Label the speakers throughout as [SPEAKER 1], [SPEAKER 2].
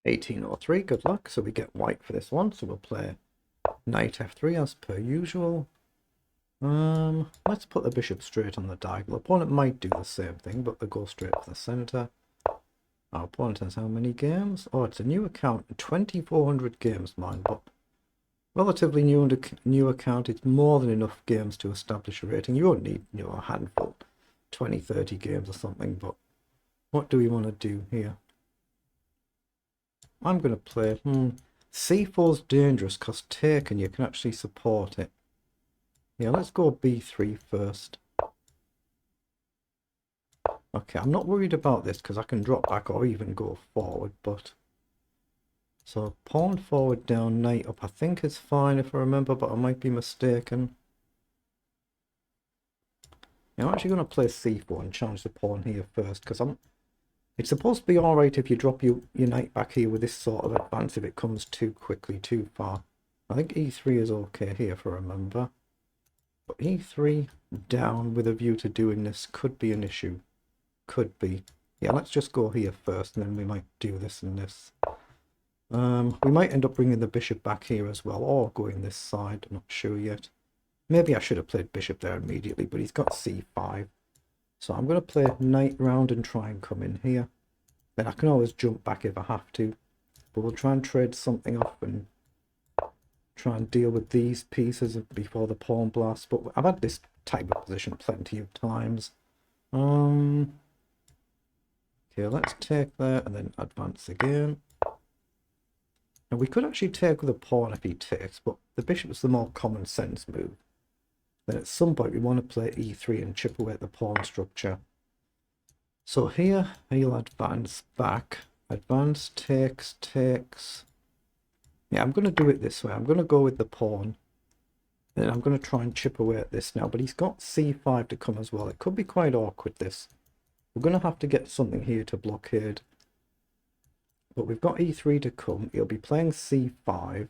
[SPEAKER 1] 1803, good luck. So we get white for this one. So we'll play knight f3 as per usual. Let's put the bishop straight on the diagonal. Opponent might do the same thing, but they go straight for the center. Our opponent has how many games? Oh, it's a new account. 2,400 games, mine, but relatively new account. It's more than enough games to establish a rating. You won't need, a handful, 20, 30 games or something, but what do we want to do here? I'm going to play, c4 is dangerous because take and you can actually support it. Yeah, let's go b3 first. Okay, I'm not worried about this because I can drop back or even go forward, but... So, pawn forward, down, knight up, I think is fine if I remember, but I might be mistaken. Yeah, I'm actually going to play c4 and challenge the pawn here first, because it's supposed to be alright if you drop your knight back here with this sort of advance if it comes too quickly, too far. I think e3 is okay here if I remember. But e3 down with a view to doing this could be an issue. Could be. Yeah, let's just go here first, and then we might do this and this. We might end up bringing the bishop back here as well, or going this side, I'm not sure yet. Maybe I should have played bishop there immediately, but he's got c5. So I'm going to play knight round and try and come in here. Then I can always jump back if I have to. But we'll try and trade something off and try and deal with these pieces before the pawn blast. But I've had this type of position plenty of times. Okay, let's take there and then advance again. And we could actually take with a pawn if he takes, but the bishop's the more common sense move. Then at some point we want to play e3 and chip away at the pawn structure. So here he'll advance back. Advance, takes, takes. Yeah, I'm going to do it this way. I'm going to go with the pawn. Then I'm going to try and chip away at this now. But he's got c5 to come as well. It could be quite awkward, this. We're going to have to get something here to blockade. But we've got e3 to come. He'll be playing c5.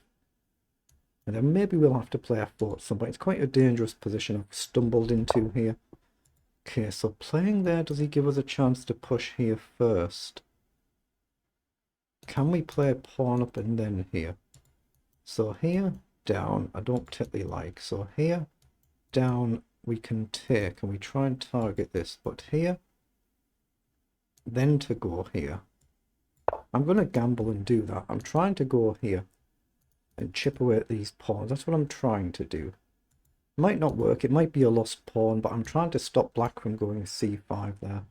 [SPEAKER 1] And then maybe we'll have to play f4 at some point. It's quite a dangerous position I've stumbled into here. Okay, so playing there, does he give us a chance to push here first? Can we play pawn up and then here? So here, down, I don't particularly like. So here, down, we can take and we try and target this. But here, then to go here. I'm going to gamble and do that. I'm trying to go here and chip away at these pawns. That's what I'm trying to do. Might not work. It might be a lost pawn, but I'm trying to stop black from going c5 there.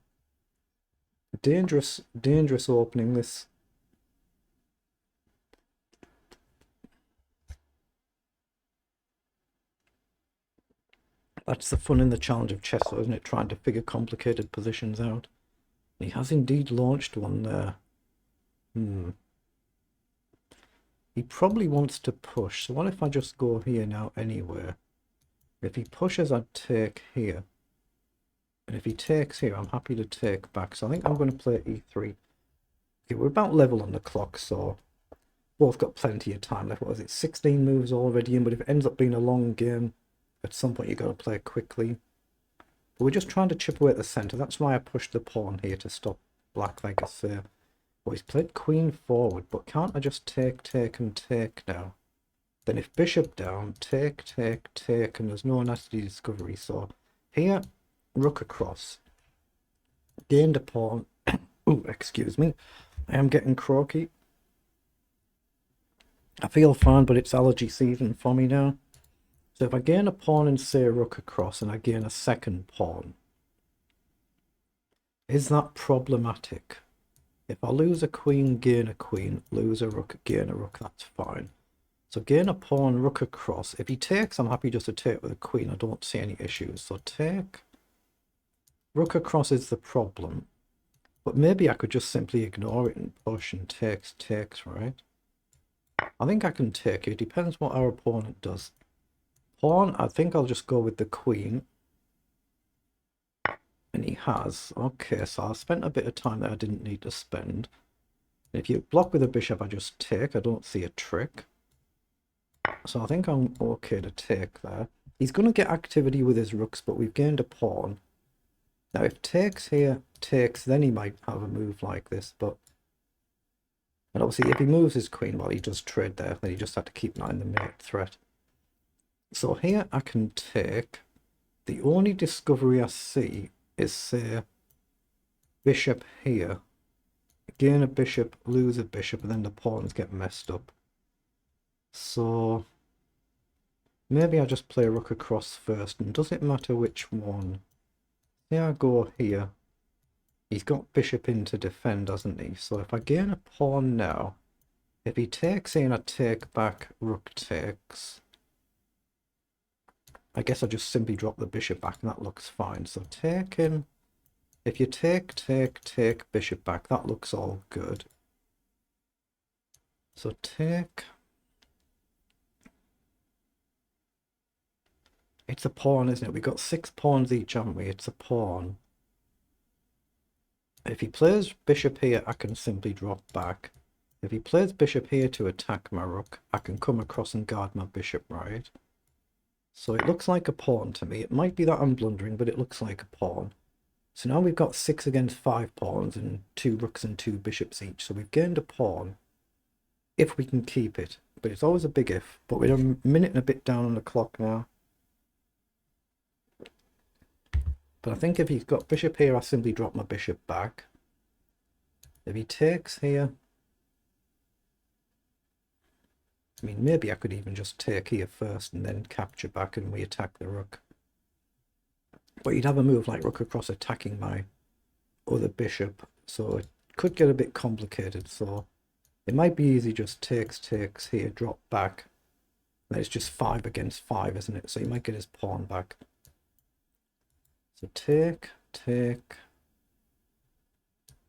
[SPEAKER 1] Dangerous, dangerous opening this. That's the fun in the challenge of chess, though, isn't it? Trying to figure complicated positions out. He has indeed launched one there. He probably wants to push. So what if I just go here now anywhere? If he pushes, I'd take here. And if he takes here, I'm happy to take back. So I think I'm going to play e3. Okay, we're about level on the clock, so both got plenty of time left. What is it, 16 moves already in? But if it ends up being a long game, at some point you've got to play quickly. But we're just trying to chip away at the centre. That's why I pushed the pawn here to stop black, like I say. Well, he's played queen forward, but can't I just take, take, and take now? Then if bishop down, take, take, take, and there's no nasty discovery. So here, rook across. Gained a pawn. Oh, excuse me. I am getting croaky. I feel fine, but it's allergy season for me now. So if I gain a pawn and say rook across, and I gain a second pawn, is that problematic? If I lose a queen, gain a queen, lose a rook, gain a rook, that's fine. So gain a pawn, rook across. If he takes, I'm happy just to take with a queen. I don't see any issues. So take. Rook across is the problem. But maybe I could just simply ignore it and push and takes, right? I think I can take it. It depends what our opponent does. Pawn, I think I'll just go with the queen. And he has. Okay, so I spent a bit of time that I didn't need to spend. If you block with a bishop, I just take. I don't see a trick. So I think I'm okay to take there. He's going to get activity with his rooks, but we've gained a pawn. Now if takes here, takes, then he might have a move like this, but And obviously if he moves his queen while he does trade there, then he just had to keep an eye on the mate threat. So here I can take, the only discovery I see is, say, bishop here. Gain a bishop, lose a bishop, and then the pawns get messed up. So maybe I just play rook across first, and does it matter which one? Here I go here. He's got bishop in to defend, hasn't he? So if I gain a pawn now, if he takes in, I take back, rook takes. I guess I just simply drop the bishop back and that looks fine. So taking, if you take, bishop back, that looks all good. So take, it's a pawn, isn't it? We've got 6 pawns each, haven't we? It's a pawn. If he plays bishop here, I can simply drop back. If he plays bishop here to attack my rook, I can come across and guard my bishop, right? So it looks like a pawn to me. It might be that I'm blundering, but it looks like a pawn. So now we've got 6 against 5 pawns and 2 rooks and 2 bishops each. So we've gained a pawn, if we can keep it. But it's always a big if. But we're a minute and a bit down on the clock now. But I think if he's got bishop here, I simply drop my bishop back. If he takes here, I mean, maybe I could even just take here first and then capture back and we attack the rook. But you'd have a move like rook across attacking my other bishop, so it could get a bit complicated. So it might be easy just takes here, drop back. And it's just 5 against 5, isn't it? So he might get his pawn back. So take.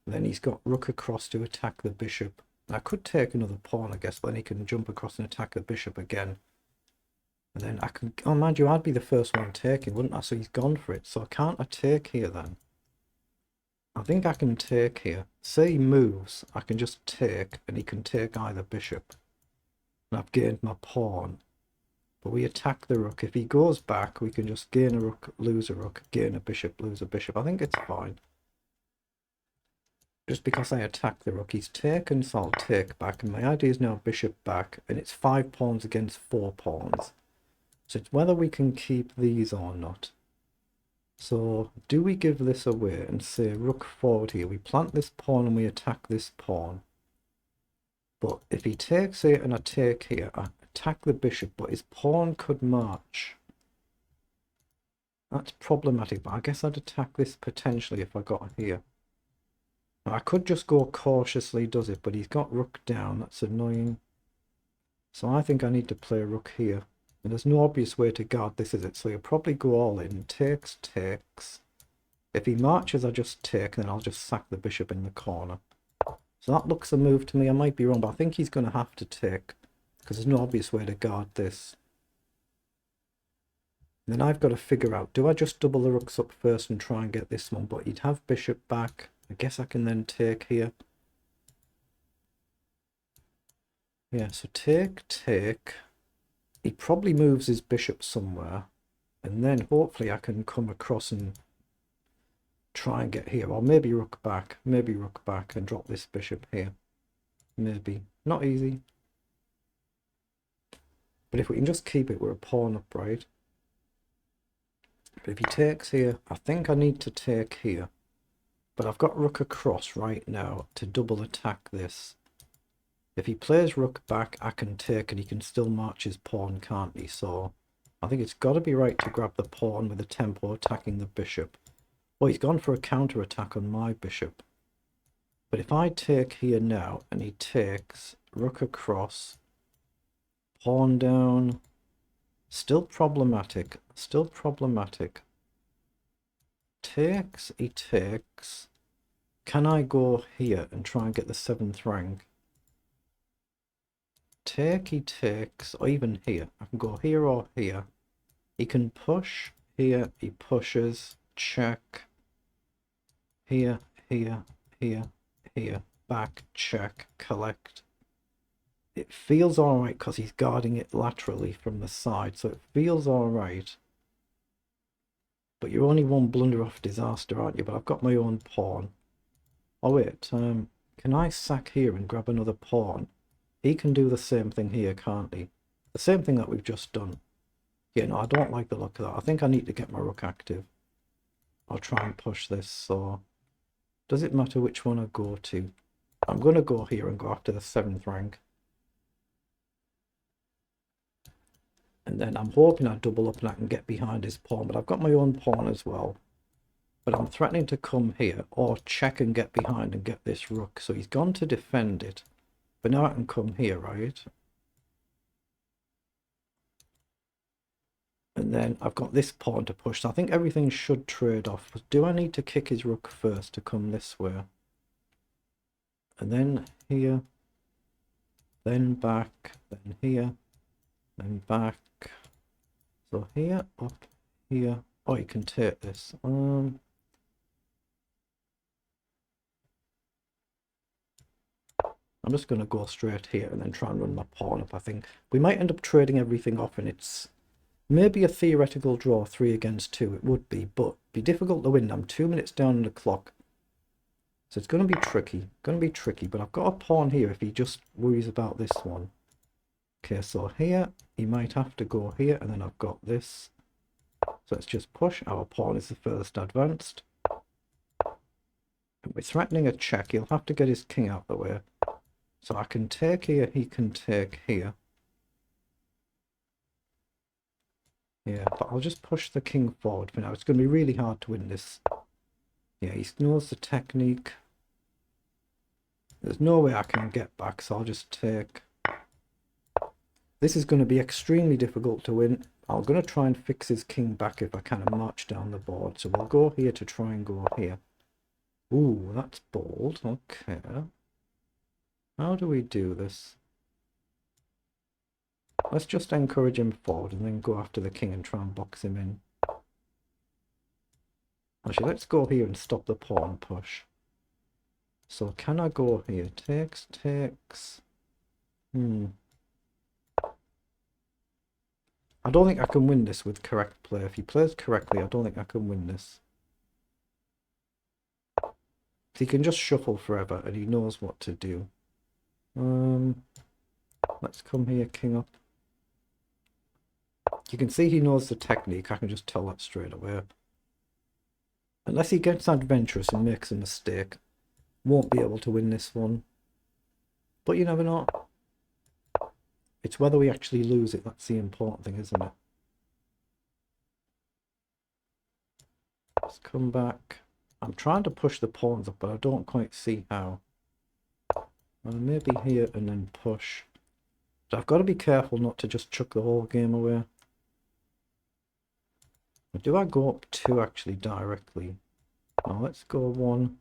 [SPEAKER 1] Then he's got rook across to attack the bishop. I could take another pawn, I guess, but then he can jump across and attack the bishop again. And then I can, oh mind you, I'd be the first one taking, wouldn't I? So he's gone for it. So can't I take here then? I think I can take here. Say he moves, I can just take, and he can take either bishop. And I've gained my pawn. But we attack the rook. If he goes back, we can just gain a rook, lose a rook, gain a bishop, lose a bishop. I think it's fine. Just because I attack the rook, he's taken, so I'll take back. And my idea is now bishop back, and it's 5 pawns against 4 pawns. So it's whether we can keep these or not. So do we give this away and say rook forward here? We plant this pawn and we attack this pawn. But if he takes it and I take here, I attack the bishop, but his pawn could march. That's problematic, but I guess I'd attack this potentially if I got here. Now, I could just go cautiously, does it? But he's got rook down. That's annoying. So I think I need to play rook here. And there's no obvious way to guard this, is it? So he'll probably go all in. Takes. If he marches, I just take, and then I'll just sack the bishop in the corner. So that looks a move to me. I might be wrong, but I think he's going to have to take, because there's no obvious way to guard this. And then I've got to figure out, do I just double the rooks up first and try and get this one? But he'd have bishop back. I guess I can then take here. Yeah, so take. He probably moves his bishop somewhere. And then hopefully I can come across and try and get here. Or maybe rook back and drop this bishop here. Maybe. Not easy. But if we can just keep it, we're a pawn up, right? But if he takes here, I think I need to take here. But I've got rook across right now to double attack this. If he plays rook back, I can take, and he can still march his pawn, can't he? So I think it's got to be right to grab the pawn with the tempo attacking the bishop. Well, he's gone for a counter attack on my bishop. But if I take here now, and he takes, rook across, pawn down, still problematic. Takes, he takes. Can I go here and try and get the 7th rank? Take, he takes, or even here. I can go here or here. He can push here, he pushes, check. Here, back, check, collect. It feels alright because he's guarding it laterally from the side, so it feels alright. But you're only one blunder off disaster, aren't you? But I've got my own pawn. Oh wait, Can I sack here and grab another pawn? He can do the same thing here, can't he? The same thing that we've just done. Yeah, no, I don't like the look of that. I think I need to get my rook active. I'll try and push this, so... Does it matter which one I go to? I'm going to go here and go after the 7th rank. And then I'm hoping I double up and I can get behind his pawn, but I've got my own pawn as well. But I'm threatening to come here or check and get behind and get this rook. So he's gone to defend it. But now I can come here, right? And then I've got this pawn to push. So I think everything should trade off. But do I need to kick his rook first to come this way? And then here. Then back. Then here. Then back. So here, up, here. Oh, you can take this. I'm just going to go straight here and then try and run my pawn up. I think we might end up trading everything off, and it's maybe a theoretical draw 3 against 2. It would be, but be difficult to win. I'm 2 minutes down on the clock. So it's going to be tricky. But I've got a pawn here if he just worries about this one. Okay, so here, he might have to go here, and then I've got this. So let's just push. Our pawn is the furthest advanced. And we're threatening a check. He'll have to get his king out the way. So I can take here, he can take here. Yeah, but I'll just push the king forward for now. It's going to be really hard to win this. Yeah, he knows the technique. There's no way I can get back, so I'll just take... This is going to be extremely difficult to win. I'm going to try and fix his king back if I can and march down the board. So we'll go here to try and go here. Ooh, that's bold. Okay. How do we do this? Let's just encourage him forward and then go after the king and try and box him in. Actually, let's go here and stop the pawn push. So can I go here? Takes. I don't think I can win this with correct play. If he plays correctly, I don't think I can win this. He can just shuffle forever and he knows what to do. Let's come here, king up. You can see he knows the technique. I can just tell that straight away. Unless he gets adventurous and makes a mistake, won't be able to win this one. But you never know. It's whether we actually lose it. That's the important thing, isn't it? Let's come back. I'm trying to push the pawns up, but I don't quite see how. Maybe here and then push. But I've got to be careful not to just chuck the whole game away. Or do I go up 2 actually directly? No, let's go 1.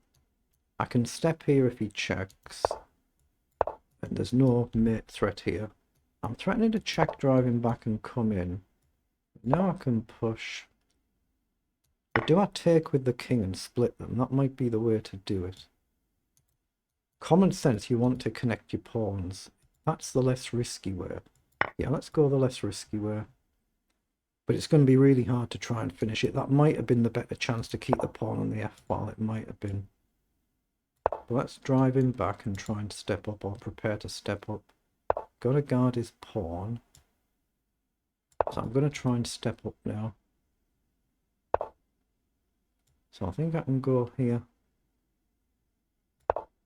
[SPEAKER 1] I can step here if he checks. And there's no mate threat here. I'm threatening to check drive him back and come in. Now I can push. But do I take with the king and split them? That might be the way to do it. Common sense, you want to connect your pawns. That's the less risky way. Yeah, let's go the less risky way. But it's going to be really hard to try and finish it. That might have been the better chance to keep the pawn on the f-file. It might have been. But let's drive him back and try and step up, or prepare to step up. Got to guard his pawn. So I'm going to try and step up now. So I think I can go here.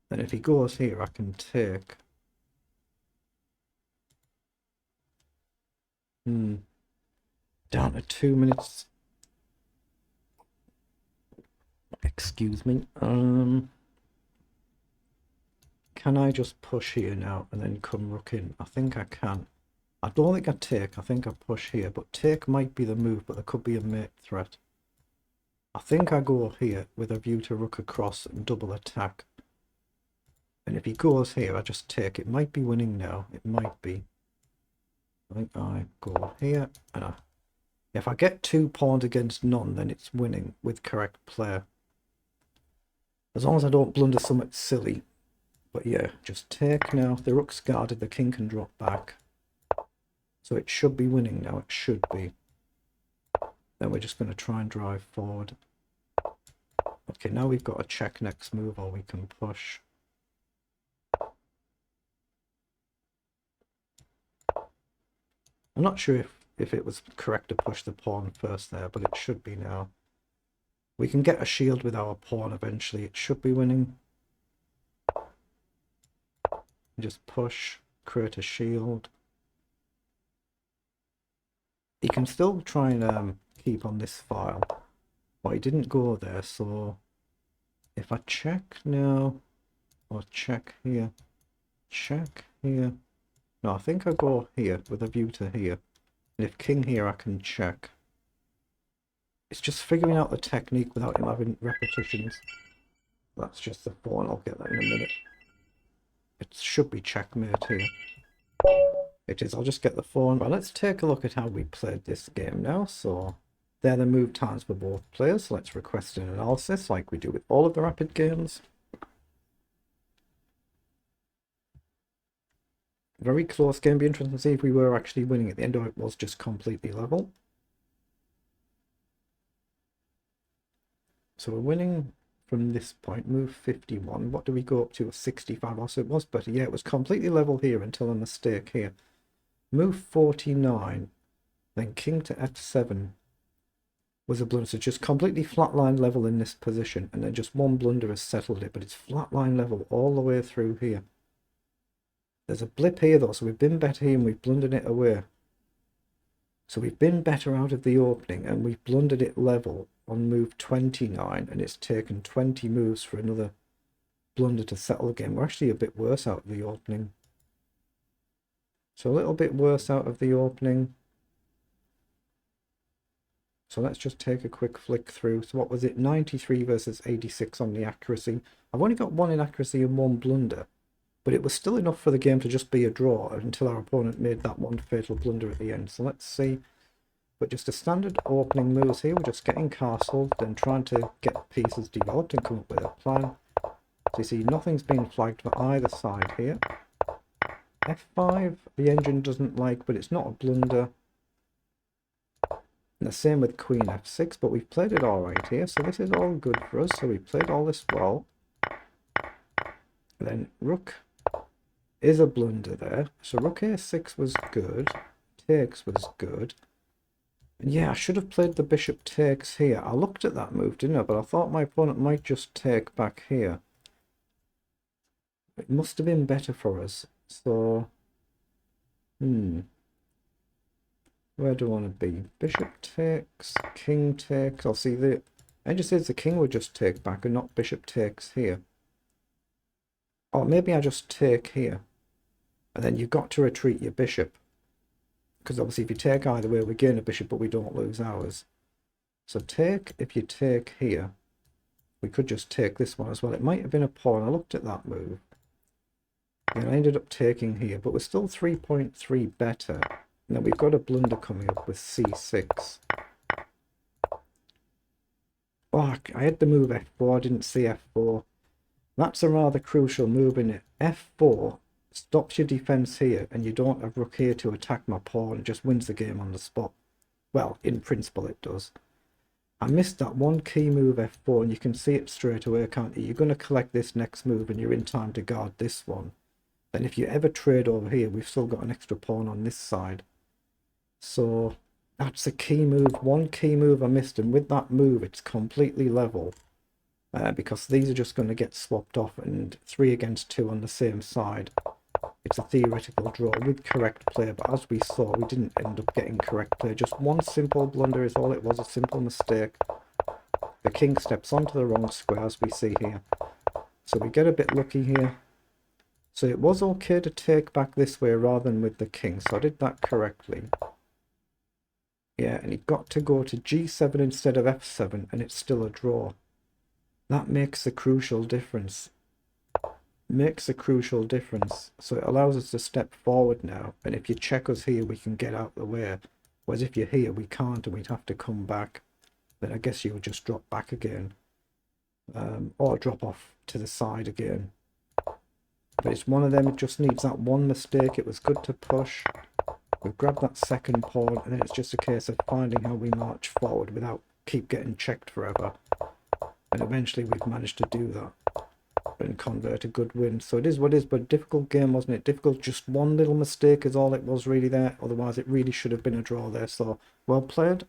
[SPEAKER 1] Then if he goes here, I can take. Down to 2 minutes. Excuse me. Can I just push here now and then come rook in? I think I can. I don't think I take. I think I push here. But take might be the move, but there could be a mate threat. I think I go here with a view to rook across and double attack. And if he goes here, I just take. It might be winning now. It might be. I think I go here. And if I get 2 pawns against none, then it's winning with correct play. As long as I don't blunder something silly. But yeah, just take now. If the rook's guarded, the king can drop back. So it should be winning now. It should be. Then we're just going to try and drive forward. Okay, now we've got a check next move, or we can push. I'm not sure if it was correct to push the pawn first there, but it should be now. We can get a shield with our pawn eventually. It should be winning. Just push, create a shield. He can still try and keep on this file, but he didn't go there, so if I check now, or check here, no, I think I go here with a view to here, and if king here I can check. It's just figuring out the technique without him having repetitions. That's just the pawn, I'll get that in a minute. It should be checkmate here. It is, I'll just get the phone. But let's take a look at how we played this game now. So they're the move times for both players. So let's request an analysis like we do with all of the rapid games. Very close game. Be interesting to see if we were actually winning at the end, or it was just completely level. So we're winning from this point. Move 51. What do we go up to? 65. Also, it was better. Yeah, it was completely level here until a mistake here. Move 49. Then king to f7 was a blunder. So just completely flatline level in this position. And then just one blunder has settled it. But it's flatline level all the way through here. There's a blip here though. So we've been better here and we've blundered it away. So we've been better out of the opening and we've blundered it level on move 29, and it's taken 20 moves for another blunder to settle again. We're actually a bit worse out of the opening. So a little bit worse out of the opening. So let's just take a quick flick through. So what was it? 93 versus 86 on the accuracy. I've only got 1 inaccuracy and 1 blunder, but it was still enough for the game to just be a draw until our opponent made that one fatal blunder at the end. So let's see. But just a standard opening moves here. We're just getting castled, then trying to get pieces developed and come up with a plan. So you see nothing's been flagged for either side here. F5, the engine doesn't like, but it's not a blunder. And the same with Queen F6, but we've played it alright here, so this is all good for us. So we played all this well. And then Rook is a blunder there. So Rook A6 was good. Takes was good. And yeah, I should have played the bishop takes here. I looked at that move, didn't I? But I thought my opponent might just take back here. It must have been better for us. So, where do I want to be? Bishop takes, king takes. I'll see the... I just says the king would just take back and not bishop takes here. Or maybe I just take here. And then you've got to retreat your bishop. Because obviously if you take either way, we gain a bishop, but we don't lose ours. So take, if you take here, we could just take this one as well. It might have been a pawn. I looked at that move. And I ended up taking here, but we're still 3.3 better. And then we've got a blunder coming up with c6. Oh, I had the move f4, I didn't see f4. That's a rather crucial move, isn't it? f4 stops your defense here, and you don't have rook here to attack my pawn. It just wins the game on the spot. Well, in principle it does. I missed that one key move f4, and you can see it straight away, can't you? You're going to collect this next move, and you're in time to guard this one. Then if you ever trade over here, we've still got an extra pawn on this side. So that's a key move. One key move I missed, and with that move it's completely level. Because these are just going to get swapped off, and 3 against 2 on the same side. It's a theoretical draw with correct play, but as we saw, we didn't end up getting correct play. Just one simple blunder is all it was, a simple mistake. The king steps onto the wrong square, as we see here. So we get a bit lucky here. So it was okay to take back this way rather than with the king, so I did that correctly. Yeah, and he got to go to g7 instead of f7, and it's still a draw. That makes a crucial difference. So it allows us to step forward now, and if you check us here we can get out the way, whereas if you're here we can't and we'd have to come back. Then I guess you would just drop back again, or drop off to the side again. But it's one of them, it just needs that one mistake. It was good to push, we've grabbed that second pawn, and then it's just a case of finding how we march forward without keep getting checked forever. And eventually we've managed to do that. and convert a good win. So it is what it is, but difficult game, wasn't it? Difficult, just one little mistake is all it was really there. Otherwise, it really should have been a draw there. So well played.